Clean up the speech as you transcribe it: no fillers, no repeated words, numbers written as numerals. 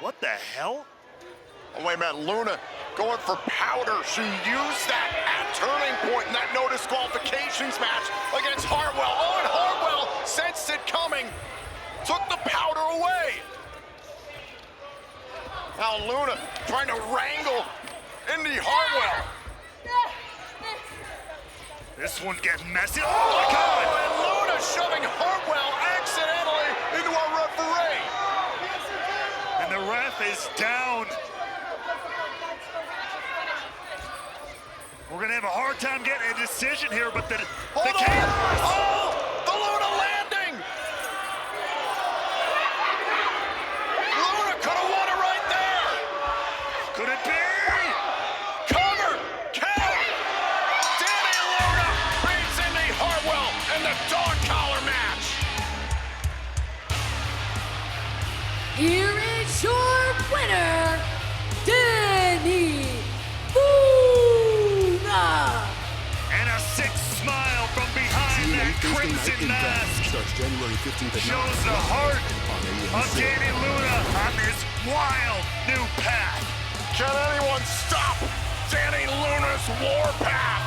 What the hell? Oh, wait a minute, Luna going for powder. She used that at turning point in that no disqualifications match against Hartwell. Oh, and Hartwell sensed it coming, took the powder away. Now Luna trying to wrangle Indy Hartwell. This one getting messy. Oh my God! And Luna shoving Hartwell accidentally into our referee. And the ref is down. We're gonna have a hard time getting a decision here, but the cameras. Oh, the Luna landing. Luna could have won it right there. Could it be? Cover, count. Danny Luna beats Indy Hartwell in the dog collar match. Here is your winner, Danny. And a sick smile from behind that crimson mask shows the heart of Danny Luna on this wild new path. Can anyone stop Danny Luna's warpath?